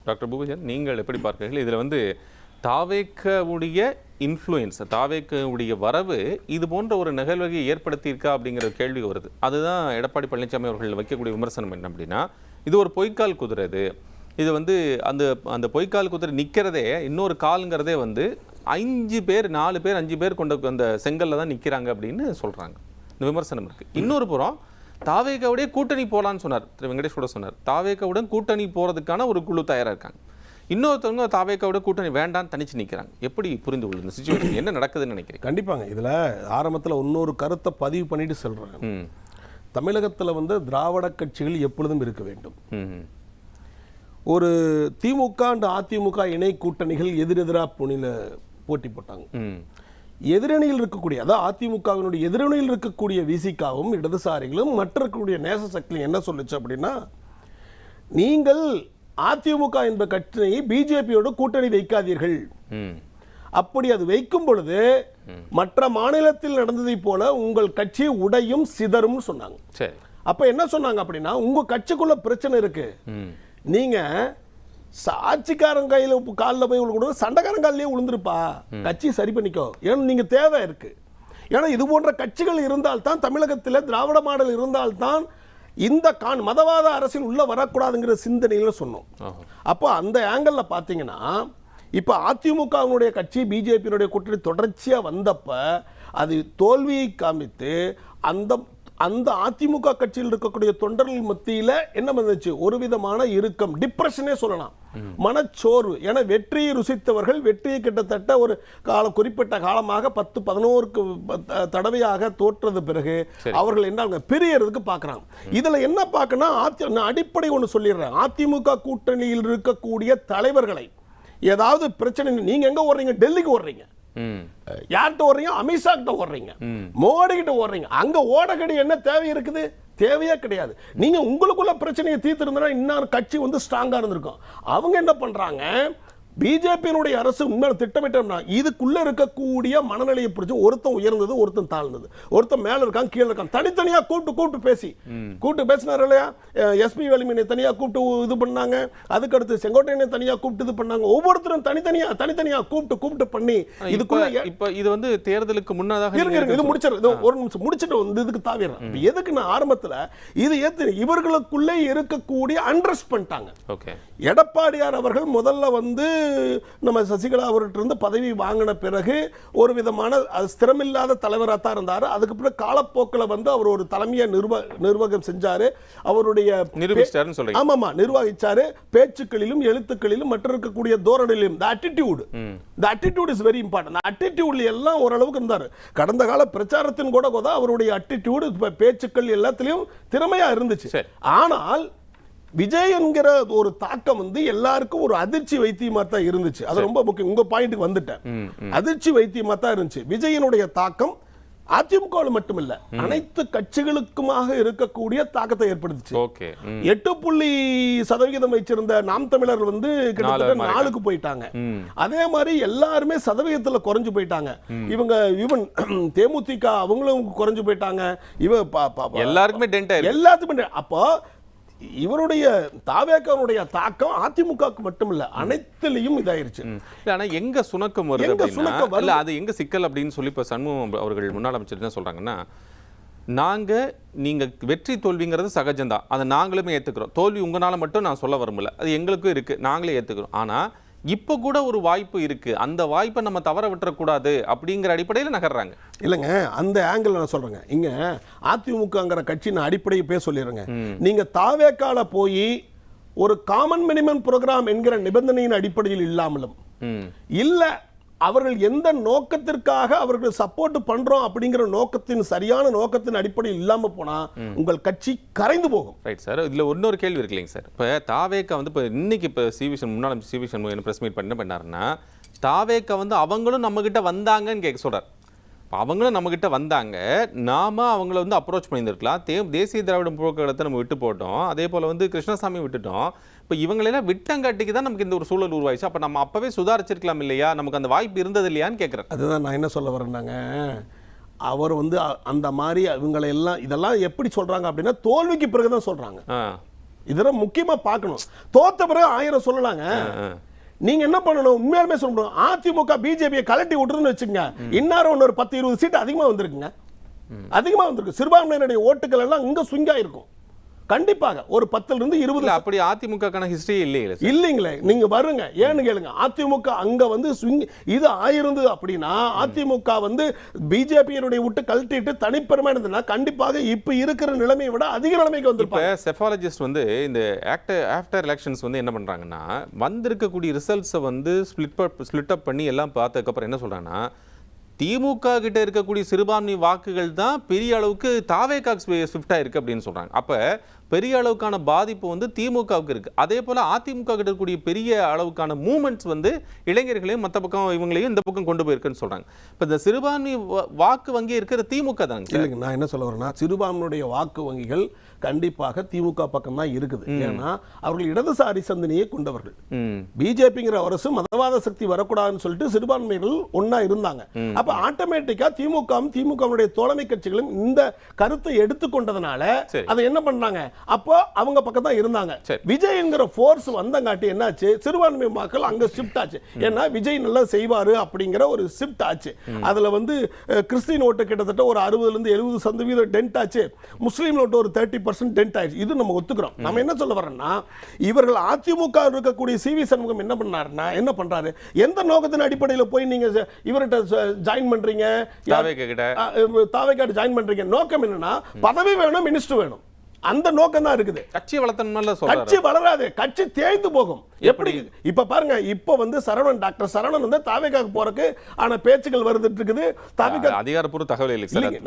Doctor பூபேஷன், நீங்கள் எப்படி பார்க்கிறீர்கள்? இதில் வந்து தாவேக்கவுடைய இன்ஃப்ளூயன்ஸ், தாவேக்கவுடைய வரவு இது போன்ற ஒரு நிகழ்வை ஏற்படுத்தியிருக்கா அப்படிங்கிற கேள்வி வருது. அதுதான் எடப்பாடி பழனிசாமி அவர்கள் வைக்கக்கூடிய விமர்சனம் என்ன அப்படின்னா, இது ஒரு பொய்க்கால் குதிரை. இது வந்து அந்த அந்த பொய்க்கால் குதிரை நிற்கிறதே இன்னொரு காலுங்கிறதே வந்து 5 பேர் 4 பேர் 5 பேர் கொண்ட அந்த செங்கல்ல தான் நிற்கிறாங்க அப்படின்னு சொல்கிறாங்க. இந்த விமர்சனம் இருக்குது. இன்னொரு புறம் தாவேக்காவுடைய கூட்டணி போகலான்னு சொன்னார் திரு வெங்கடேஷ் கூட சொன்னார். தாவேக்காவுடன் கூட்டணி போகிறதுக்கான ஒரு குழு தயாராக இருக்காங்க. இன்னொருத்தவங்க தாவேக்காவோட கூட்டணி வேண்டான்னு தனிச்சு நிற்கிறாங்க. எப்படி புரிந்து கொள்ளுது இந்த சிச்சுவேஷன், என்ன நடக்குதுன்னு நினைக்கிறேன்? கண்டிப்பாங்க. இதில் ஆரம்பத்தில் இன்னொரு கருத்தை பதிவு பண்ணிட்டு சொல்கிறாங்க. தமிழகத்தில் வந்து திராவிட கட்சிகள் எப்பொழுதும் இருக்க வேண்டும். ஒரு திமுக அண்ட் அதிமுக இணை கூட்டணிகள் எதிரெதிராக போட்டி போட்டாங்க. எதிரணியில் இருக்கக்கூடிய, அதாவது அதிமுகவினுடைய எதிரணியில் இருக்கக்கூடிய விசிகாவும் இடதுசாரிகளும் மற்ற இருக்கக்கூடிய நேச சக்தியும் என்ன சொல்லுச்சு அப்படின்னா, நீங்கள் அதிமுக என்ப கட்சியை பிஜேபியோட கூட்டணி வைக்காதீர்கள். அப்படி அது வைக்கும் பொழுது மற்ற மாநிலத்தில் நடந்ததை போல உங்கள் கட்சி உடையும் சிதறும் சொன்னாங்க. அப்ப என்ன சொன்னாங்க அப்படின்னா, உங்க கட்சிக்குள்ள பிரச்சனை இருக்கு, நீங்க ஆட்சிக்காரன் கையில காலில் போய் விழுந்து சண்டைக்காரன் காலிலேயே விழுந்துருப்பா, கட்சி சரி பண்ணிக்கோ, ஏன்னா நீங்க தேவை இருக்கு. ஏன்னா இது போன்ற கட்சிகள் இருந்தால்தான், தமிழகத்தில் திராவிட மாடல் இருந்தால்தான் இந்த மதவாத அரசியல் உள்ள வரக்கூடாதுங்கிற சிந்தனையில சொன்னோம். அப்போ அந்த ஆங்கிள் பாத்தீங்கன்னா, இப்ப அதிமுகவினுடைய கட்சி பிஜேபியினுடைய கூட்டணி தொடர்ச்சியா வந்தப்ப அது தோல்வியை காமித்து அந்த அதிமுக கட்சியில் இருக்கக்கூடிய தொண்டர்கள் மத்தியில என்ன வந்துச்சு, ஒரு விதமான இறுக்கம், டிப்ரெஷனே சொல்லலாம், மனச்சோர்வு. ஏன்னா வெற்றியை ருசித்தவர்கள் வெற்றியை கிட்டத்தட்ட ஒரு குறிப்பிட்ட காலமாக 10-11 தடவையாக தோற்றது பிறகு அவர்கள் என்ன பிரியறதுக்கு பார்க்கறாங்க. இதுல என்ன பார்க்கணும், அடிப்படை ஒன்று சொல்லிடுறேன். அதிமுக கூட்டணியில் இருக்கக்கூடிய தலைவர்களை ஏதாவது பிரச்சனை, நீங்க எங்க ஓடுறீங்க, டெல்லிக்கு ஓடுறீங்க, யார்கிட்ட ஓடுறீங்க, அமித்ஷா கிட்ட ஓடுறீங்க, மோடி கிட்ட ஓடுறீங்க. அங்க ஓடகடி என்ன தேவை இருக்குது? தேவையே கிடையாது. நீங்க உங்களுக்குள்ள பிரச்சனையை தீர்த்திருந்தா இன்னொரு கட்சி வந்து ஸ்ட்ராங்கா இருந்திருக்கும். அவங்க என்ன பண்றாங்க, பிஜேபியினுடைய அரசு உண்மையில திட்டமிட்டோம்னா இதுக்குள்ள இருக்கக்கூடிய மனநிலையை பிடிச்சி ஒருத்தன் உயர்ந்தது ஒருத்தன் தாழ்ந்தது, ஒருத்தன் மேல இருக்கான் கீழே இருக்கான், தனித்தனியா கூப்பிட்டு பேசினார் இல்லையா. எஸ்பி வேலுமணியை தனியா கூப்பிட்டு இது பண்ணாங்க, அதுக்கடுத்து செங்கோட்டையனை தனியா கூப்பிட்டு இது பண்ணாங்க. ஒவ்வொருத்தரும் தனித்தனியா கூப்பிட்டு பண்ணி இதுக்குள்ள இப்ப இது வந்து தேர்தலுக்கு முன்னதாக இது முடிச்சிரு, ஒரு நிமிஷம் முடிச்சுட்டு வந்து இதுக்கு தாவிடுறேன். எதுக்கு நான் ஆரம்பத்துல இது ஏத்து இவர்களுக்குள்ளே இருக்கக்கூடிய அண்டர்ஸ்ட் பண்ணிட்டாங்க. எடப்பாடியார் அவர்கள் முதல்ல வந்து நம்ம சசிகலா அவர்கிட்ட இருந்து பதவி வாங்கின பிறகு ஒரு விதமான ஸ்திரமில்லாத தலைவராக தான் இருந்தார். அதுக்கு பிறகு காலப்போக்கில் வந்து அவர் ஒரு தலைமையை நிர்வாகம் செஞ்சாரு, அவருடைய நிர்வகிச்சாரு. பேச்சுக்களிலும் எழுத்துக்களிலும் மற்ற இருக்கக்கூடிய தோரணையிலும் the attitude is very important. the attitude எல்லாம் ஓரளவுக்கு இருந்தார். கடந்த கால பிரச்சாரத்தின் கூட அவருடைய attitude பேச்சுக்கள் எல்லாத்திலையும் திறமையா இருந்துச்சு. ஆனால் விஜய் என்கிற ஒரு தாக்கம் வந்து எல்லாருக்கும் ஒரு அதிர்ச்சி வைத்தியமா தான் இருந்துச்சு. அது ரொம்ப முக்கியம். உங்க பாயிண்ட்க்கு வந்துட்டேன். அதிர்ச்சி வைத்தியமா தான் இருந்துச்சு. விஜயனுடைய தாக்கம் அதிமுக மட்டுமில்ல, அனைத்து கட்சிகளுக்குமாக இருக்கக்கூடிய தாக்கத்தை ஏற்படுத்துச்சு. 8% வச்சிருந்த நாம் தமிழர் வந்து கிட்டத்தட்ட 4க்கு போயிட்டாங்க. அதே மாதிரி எல்லாருமே சதவீதத்துல குறைஞ்சு போயிட்டாங்க. இவன் தேமுதிக அவங்களும் குறைஞ்சு போயிட்டாங்க. எல்லாத்துக்குமே அப்போ இவருடைய தாவேக்காவுடைய தாக்கம் அதிமுகவுக்கு மட்டுமில்ல அனைத்திலையும் இதாயிருச்சு. ஆனா எங்க சுணக்கம் வருது, அது எங்க சிக்கல் அப்படின்னு சொல்லி இப்ப சண்முகம் அவர்கள் முன்னாள் அமைச்சர் என்ன சொல்றாங்கன்னா, நீங்க வெற்றி தோல்விங்கிறது சகஜம்தான், அதை நாங்களுமே ஏத்துக்கிறோம். தோல்வி உங்களால மட்டும் நான் சொல்ல வரும்ல, அது எங்களுக்கும் இருக்கு, நாங்களே ஏத்துக்கிறோம். ஆனா இப்ப கூட ஒரு வாய்ப்பு இருக்கு, அந்த வாய்ப்பை நம்ம தவற விட்டுறக்கூடாது அப்படிங்கிற அடிப்படையில் நகர்றாங்க. இல்லைங்க, அந்த ஆங்கிள் நான் சொல்றேங்க. இங்க அதிமுகங்கிற கட்சி நான் அடிப்படையை பேச சொல்லிடுறேங்க. நீங்க தாவேக்கால போய் ஒரு காமன் மினிமம் ப்ரோக்ராம் என்கிற நிபந்தனையின் அடிப்படையில் இல்லாமலும் இல்ல அவர்கள் எந்த நோக்கத்திற்காக அவர்கள் சப்போர்ட் பண்றோம் அப்படிங்கிற நோக்கத்தின் சரியான நோக்கத்தின் அடிப்படையில் இல்லாம போனா உங்கள் கட்சி கரைந்து போகும். Right sir. இதுல இன்னொரு கேள்வி இருக்கு இல்லைங்க சார். இப்ப தாவேக்கா வந்து இப்ப இன்னைக்கு இப்ப முன்னாள் சிவிஷன் பிரஸ் மீட் பண்ணாருன்னா, தாவேக்கா வந்து அவங்களும் நம்ம கிட்ட வந்தாங்கன்னு கேட்க சொல்றாரு. அவங்களும் நம்ம கிட்ட வந்தாங்க, நாம அவங்கள வந்து அப்ரோச் பண்ணியிருக்கலாம். தேசிய திராவிட முற்போக்கு கழகத்தை நம்ம விட்டு போட்டோம், அதே போல வந்து கிருஷ்ணசாமி விட்டுட்டோம். இப்போ இவங்களெல்லாம் விட்டங்காட்டிக்கு தான் நமக்கு இந்த ஒரு சூழல் உருவாயிச்சு. அப்போ நம்ம அப்பவே சுதாரிச்சிருக்கலாம் இல்லையா, நமக்கு அந்த வாய்ப்பு இருந்தது இல்லையான்னு கேட்குறேன். அதுதான் நான் என்ன சொல்ல வரேன்னாங்க, அவர் வந்து அந்த மாதிரி இவங்களை எல்லாம் இதெல்லாம் எப்படி சொல்றாங்க அப்படின்னா தோல்விக்கு பிறகுதான் சொல்றாங்க. இதெல்லாம் முக்கியமா பார்க்கணும். தோத்த பிறகு 1000 சொல்லலாங்க. நீங்க என்ன பண்ணணும், உண்மையாலுமே சொல்லணும், அதிமுக பிஜேபியை கலட்டி விட்டுருன்னு வச்சுங்க, இன்னாரும் இன்னொரு 10-20 சீட் அதிகமா வந்திருக்குங்க. அதிகமா வந்திருக்கு. சிறுபான்மையினுடைய ஓட்டுகள் எல்லாம் இங்க சுங்கா இருக்கும் கண்டிப்பாக. ஒரு 10 இருந்து 20. அப்படி அதிமுக ஹிஸ்டரி இல்லைங்களே. நீங்க வருங்க, ஏன்னு கேளுங்க. அதிமுக அங்க வந்து இது ஆயிருந்தது அப்படின்னா, அதிமுக வந்து பிஜேபியினுடைய விட்டு கழட்டிட்டு தனிப்பெருமை இருந்ததுன்னா கண்டிப்பாக இப்ப இருக்கிற நிலைமையை விட அதிக நிலைமைக்கு வந்திருப்பாங்க. செஃபாலஜிஸ்ட் வந்து இந்த ஆஃப்டர் எலெக்ஷன்ஸ் வந்து என்ன பண்றாங்கன்னா, வந்திருக்கக்கூடிய ரிசல்ட்ஸை வந்து ஸ்பிளிட் அப் பண்ணி எல்லாம் பார்த்ததுக்கப்புறம் என்ன சொல்றாங்கன்னா, திமுக கிட்ட இருக்கக்கூடிய சிறுபான்மை வாக்குகள் தான் பெரிய அளவுக்கு தாவேக்காக்கு ஷிஃப்ட் ஆயிருக்கு அப்படின்னு சொல்றாங்க. அப்ப பெரிய அளவுக்கான பாதிப்பு வந்து திமுகவுக்கு இருக்கு. அதே போல அதிமுக கிட்ட இருக்கக்கூடிய பெரிய அளவுக்கான மூவ்மெண்ட்ஸ் வந்து இளைஞர்களையும் மற்ற பக்கம் இவங்களையும் இந்த பக்கம் கொண்டு போயிருக்குன்னு சொல்றாங்க. இப்ப இந்த சிறுபான்மை வாக்கு வங்கி இருக்கிற திமுக தாங்க. இல்லைங்க, நான் என்ன சொல்ல வரேன்னா, சிறுபான்மையுடைய வாக்கு வங்கிகள் கண்டிப்பாக திமுக பக்கம் தான் இருக்குது. ஏன்னா அவர்கள் இடதுசாரி சிந்தனையை கொண்டவர்கள். பிஜேபிங்கிற அரசு மதவாத சக்தி வரக்கூடாதுன்னு சொல்லிட்டு சிறுபான்மைகள் ஒன்னா இருந்தாங்க. அப்ப ஆட்டோமேட்டிக்கா திமுக தோழமை கட்சிகளும் இந்த கருத்தை எடுத்துக்கொண்டதனால அதை என்ன பண்ணாங்க, அப்போ அவங்க பக்கம் தான் இருந்தாங்க. விஜய் என்கிற ஃபோர்ஸ் வந்தங்காட்டி என்னாச்சு, சிறுபான்மை மக்கள் அங்க ஷிஃப்ட் ஆச்சு. ஏன்னா விஜய் நல்லா செய்வாரு அப்படிங்கிற ஒரு ஷிஃப்ட் ஆச்சு. அதுல வந்து கிறிஸ்டின் ஓட்டு கிட்டத்தட்ட ஒரு 60-70% டென்ட் ஆச்சு. முஸ்லீம் ஓட்டு ஒரு 30% டென்ட் ஆயிடுச்சு. இது நம்ம ஒத்துக்கிறோம். நம்ம என்ன சொல்ல வரோம்னா, இவர்கள் அதிமுக இருக்கக்கூடிய சிவி சண்முகம் என்ன பண்ணாருன்னா, என்ன பண்றாரு, எந்த நோக்கத்தின் அடிப்படையில் போய் நீங்க இவர்கிட்ட ஜாயின் பண்றீங்க, தாவேக்காட்ட ஜாயின் பண்றீங்க, நோக்கம் என்னன்னா பதவி வேணும், மினிஸ்டர் வேணும். அந்த நோக்கம் தான் இருக்குது. கட்சி வளர்த்தணும்ல சொல்றாரு. கட்சி வளராது, கட்சி தேய்ந்து போகும். எப்படி இப்ப பாருங்க, இப்ப வந்து டாக்டர் சரவணன் வந்து தாவேக்காக்கு போறதுக்கு ஆன பேச்சுகள் வருதுட்டு இருக்குது. தாவேக்கா அதிகாரப்பூர்வ தகவல் இல்லை சார்,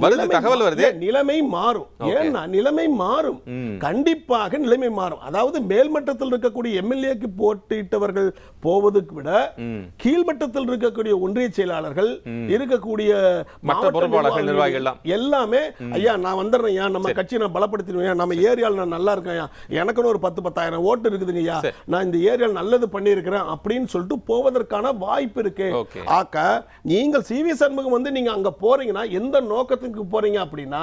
வருது தகவல் வருது. நிலைமை மாறும். ஏன்னா நிலைமை மாறும், கண்டிப்பாக நிலைமை மாறும். அதாவது மேல்மட்டத்தில் இருக்கக்கூடிய எம்எல்ஏக்கு போட்டியிட்டவர்கள் போவதுக்கு விட கீழ்மட்டத்தில் இருக்கக்கூடிய ஒன்றிய செயலாளர்கள் இருக்கக்கூடிய மற்ற பொறுப்பாளர்கள் நிர்வாகிகள் எல்லாமே, ஐயா நான் வந்துடுறேன், நம்ம கட்சியை நான் பலப்படுத்திடுவேன், நம்ம ஏரியாவில் நான் நல்லா இருக்கேன், எனக்குன்னு ஒரு 10,000 ஓட்டு இருக்குதுங்கய்யா, நான் இந்த ஏரியாவில் நல்லது பண்ணியிருக்கிறேன் அப்படின்னு சொல்லிட்டு போவதற்கான வாய்ப்பு இருக்கு. ஆக்க நீங்கள் சிவி சண்முகம் வந்து நீங்க அங்க போறீங்கன்னா எந்த நோக்கத்துக்கு போறீங்க அப்படின்னா,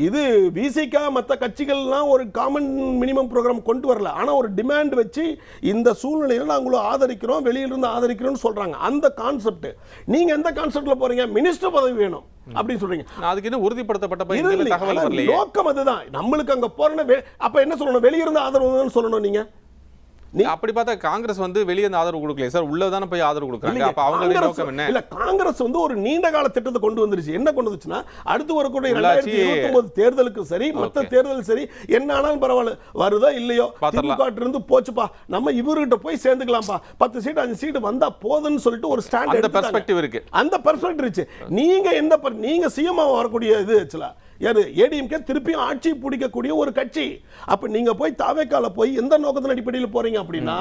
இது விசிகா மற்ற கட்சிகள்லாம் ஒரு காமன் மினிமம் ப்ரோக்ராம் கொண்டு வரல. ஆனா ஒரு டிமாண்ட் வச்சு இந்த சூழ்நிலையில நாங்களும் ஆதரிக்கிறோம், வெளியிலிருந்து ஆதரிக்கிறோம்னு சொல்றாங்க. அந்த கான்செப்ட் நீங்க எந்த கான்செப்ட்ல போறீங்க, மினிஸ்டர் பதவி வேணும் அப்படின்னு சொல்றீங்க. அதுக்கு இன்னும் உறுதிப்படுத்தப்பட்ட தகவல் வரலையே. நோக்கம் அதுதான். நம்மளுக்கு அங்க போறேன்னா அப்ப என்ன சொல்லணும், வெளியிருந்து ஆதரவுன்னு சொல்லணும். நீங்க அப்படி பார்த்தா காங்கிரஸ் வந்து வெளியே ஆதரவு கொடுக்கல சார், உள்ளதான போய் ஆதரவு கொடுக்குறாங்க. அப்ப அவங்க நோக்கம் என்ன? இல்ல, காங்கிரஸ் வந்து ஒரு நீண்ட கால திட்டத்தை கொண்டு வந்துருச்சு. என்ன கொண்டு வந்துச்சுன்னா, அடுத்து வரக்கூடிய 2029 தேர்தலுக்கு சரி, மற்ற தேர்தல் சரி, என்ன ஆனாலும் பரவாயில்ல, வருதோ இல்லையோ, திமுக இருந்து போச்சுப்பா, நம்ம இவர்கிட்ட போய் சேர்ந்துக்கலாம்ப்பா, 10 சீட் 5 சீட் வந்தா போதுன்னு சொல்லிட்டு ஒரு ஸ்டாண்ட், அந்த பெர்ஸ்பெக்டிவ் இருக்கு. அந்த பெர்ஸ்பெக்டிவ் இருக்கு. நீங்க சிஎம் வரக்கூடிய இது ஆக்சுவலா யாரு, ஏடிஎம்கே திருப்பியும் ஆட்சி பிடிக்கக்கூடிய ஒரு கட்சி. அப்ப நீங்க போய் தாவேக்கால போய் எந்த நோக்கத்தின் அடிப்படையில் போறீங்க அப்படின்னா,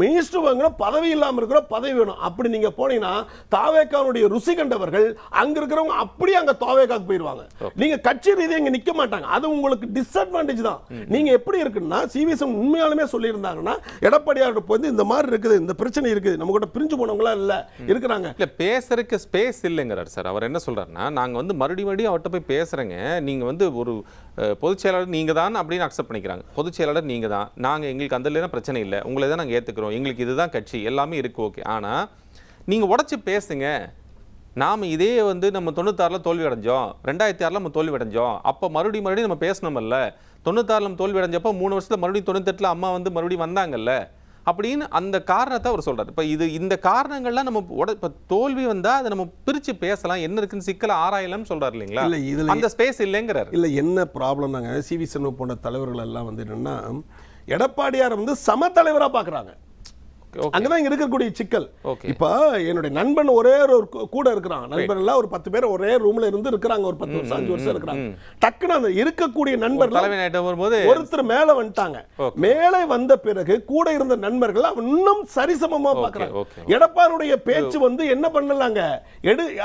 மினிஸ்டர் வாங்கணும், பதவி இல்லாம இருக்கிற பதவி வேணும். அப்படி நீங்க போனீங்கன்னா தாவேக்காவுடைய ருசி கண்டவர்கள் அங்க இருக்கிறவங்க அப்படியே அங்க தாவேக்காக்கு போயிருவாங்க. நீங்க கட்சி ரீதியாக இங்க நிக்க மாட்டாங்க. அது உங்களுக்கு டிஸ்அட்வான்டேஜ் தான். நீங்க எப்படி இருக்குன்னா, சிவிஎஸ் உண்மையாலுமே சொல்லி இருந்தாங்கன்னா, எடப்பாடியார் போய் இந்த மாதிரி இருக்குது, இந்த பிரச்சனை இருக்குது, நம்ம கூட பிரிஞ்சு போனவங்களா இல்ல இருக்கிறாங்க. இல்ல பேசுறதுக்கு ஸ்பேஸ் இல்லைங்கிறார் சார். அவர் என்ன சொல்றாருன்னா, நாங்க வந்து மறுபடியும் அவர்கிட்ட போய் பேசுறேங்க, நீங்க வந்து ஒரு பொதுச் செயலாளர் நீங்க தான் அப்படின்னு அக்செப்ட் பண்ணிக்கிறாங்க. பொதுச் செயலாளர் நீங்க தான், நாங்க எங்களுக்கு அந்த பிரச்சனை இல்லை, உங்களை தான் நாங்க ஏத்துக்கிறோம், எங்களுக்கு இதுதான் கட்சி, எல்லாமே இருக்கு, ஓகே. ஆனா நீங்க உடைச்சு பேசுங்க. நாம இதே வந்து நம்ம 96ல தோல்வி அடைஞ்சோம், 2006ல நம்ம தோல்வி அடைஞ்சோம், அப்ப மறுபடியும் நம்ம பேசணும்ல. 96ல நம்ம தோல்வி அடைஞ்சப்போ 3 வருஷத்துல மறுபடியும் 98ல அம்மா வந்து மறுபடியும் வந்தாங்கல்ல அப்படின்னு அந்த காரணத்தை அவர் சொல்றாரு. இப்ப இந்த காரணங்கள்லாம் நம்ம இப்ப தோல்வி வந்தா அதை நம்ம பிரிச்சு பேசலாம், என்ன இருக்குன்னு சிக்கல ஆராயலாம் சொல்றாரு இல்லைங்களா? அந்த ஸ்பேஸ் இல்லைங்கிறார். இல்ல, என்ன ப்ராப்ளம், நாங்க சிவி சண்முகம் போன்ற தலைவர்கள் எல்லாம் வந்து என்னன்னா, எடப்பாடியார் வந்து சம தலைவரா பாக்குறாங்க. அங்கதான் இங்க இருக்கக்கூடிய சிக்கல். இப்ப என்னுடைய நண்பன் ஒரே ஒரு கூட இருக்கிறான், நண்பன் எல்லாம் ஒரு 10 பேர் ஒரே ரூம்ல இருந்து இருக்கிறாங்க, ஒரு 10 வருஷம் 5 வருஷம் இருக்கிறாங்க. டக்குன்னு அந்த இருக்கக்கூடிய நண்பர்கள் ஒருத்தர் மேல வந்துட்டாங்க. மேலே வந்த பிறகு கூட இருந்த நண்பர்கள் இன்னும் சரிசமமா பாக்குறாங்க. எடப்பாடியுடைய பேச்சு வந்து என்ன பண்ணலாங்க,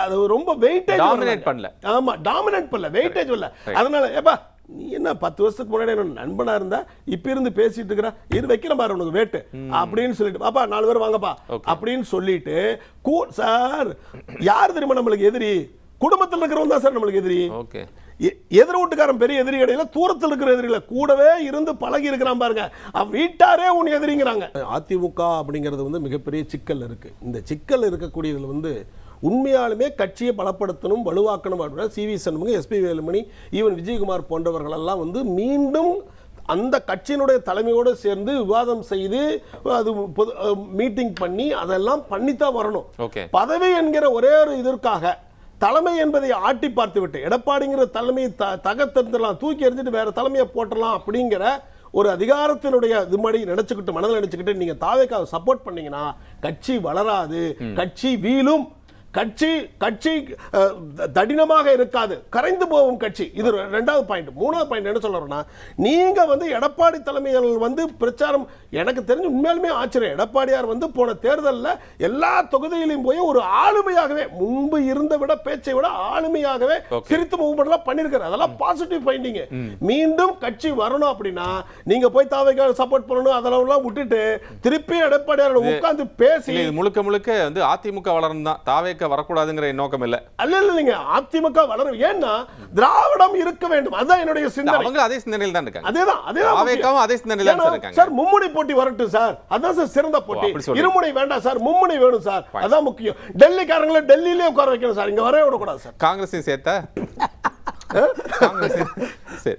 அது ரொம்ப வெயிட்டேஜ் பண்ணல. ஆமா, டாமினேட் பண்ணல, வெயிட்டேஜ் இல்ல. அதனால ஏப்பா நீ என்ன 10 வருஷத்துக்கு முன்னாடி என்ன நண்பனா இருந்தா, இப்ப இருந்து பேசிட்டு இருக்கிற, இது வைக்கிற பாரு உனக்கு வேட்டு அப்படின்னு சொல்லிட்டு, பாப்பா 4 பேர் வாங்கப்பா அப்படின்னு சொல்லிட்டு, சார் யார் தெரியுமா நம்மளுக்கு எதிரி, குடும்பத்தில் இருக்கிறவங்க தான் சார் நம்மளுக்கு எதிரி. எதிர் வீட்டுக்காரன் பெரிய எதிரி கிடையாது, தூரத்தில் இருக்கிற எதிரிகளை கூடவே இருந்து பழகி இருக்கிறான் பாருங்க, வீட்டாரே உன் எதிரிங்கிறாங்க. அதிமுக அப்படிங்கிறது வந்து மிகப்பெரிய சிக்கல் இருக்கு. இந்த சிக்கல் இருக்கக்கூடியதுல வந்து உண்மையாலுமே கட்சியை பலப்படுத்தணும், வலுவாக்கணும் அப்படின்னா சிவி சண்முகம், எஸ்பி வேலுமணி, ஈவன் விஜயகுமார் போன்றவர்கள் எல்லாம் வந்து மீண்டும் அந்த கட்சியினுடைய தலைமையோடு சேர்ந்து விவாதம் செய்து அது மீட்டிங் பண்ணி அதெல்லாம் பண்ணித்தான் வரணும். பதவி என்கிற ஒரே ஒரு இதற்காக தலைமை என்பதை ஆட்டி பார்த்து விட்டு எடப்பாடிங்கிற தலைமையை தகர்த்தெல்லாம் தூக்கி எறிஞ்சிட்டு வேற தலைமையை போட்டலாம் அப்படிங்கிற ஒரு அதிகாரத்தினுடைய இது மாதிரி நினைச்சுக்கிட்டு மனதில் நினைச்சுக்கிட்டு நீங்க தாவேக்காவை சப்போர்ட் பண்ணீங்கன்னா கட்சி வளராது, கட்சி வீழும், கட்சி தடினமாக இருக்காது, கரைந்து போகும் கட்சி. இது ரெண்டாவது பாயிண்ட். மூணாவது பாயிண்ட் என்ன சொல்றேன்னா, நீங்க வந்து எடப்பாடி தலைமையில் வந்து பிரச்சாரம், எனக்கு தெரிஞ்சு உண்மையாலுமே ஆச்சரியம், எடப்பாடியார் வந்து போன தேர்தலில் எல்லா தொகுதியிலையும் போய் ஒரு ஆளுமையாகவே முன்பு இருந்த விட பேச்சை விட ஆளுமையாகவே சிரித்து மூவ்மெண்ட்லாம் பண்ணிருக்காரு. அதெல்லாம் பாசிட்டிவ் பாயிண்டிங். மீண்டும் கட்சி வரணும் அப்படின்னா நீங்க போய் தாவேக்காவை சப்போர்ட் பண்ணணும், அதெல்லாம் விட்டுட்டு திருப்பி எடப்பாடியார் உட்கார்ந்து பேசி முழுக்க முழுக்க வந்து அதிமுக வளரணும் தான், தாவேக்கா வரக்கூடாதுங்கிற நோக்கம் இல்ல. இல்ல அதிமுக வளரும், ஏன்னா திராவிடம் இருக்க வேண்டும், அதுதான் என்னுடைய சிந்தனை. அவங்க அதே சிந்தனையில் தான் இருக்காங்க. அதேதான் தாவேக்காவும் அதே சிந்தனையில் தான் இருக்காங்க. சார் மும்முனை போட்டி வரட்டும் சார், அதான் சார் சிறந்த போட்டி. இருமுனை வேண்டாம் சார், மும்முனை வேணும் சார், அதான் முக்கியம். டெல்லிக்காரங்களை டெல்லியிலே உட்கார வைக்கணும் சார், இங்க வரவே விடக்கூடாது சார். காங்கிரஸையும் சேர்த்த சரி.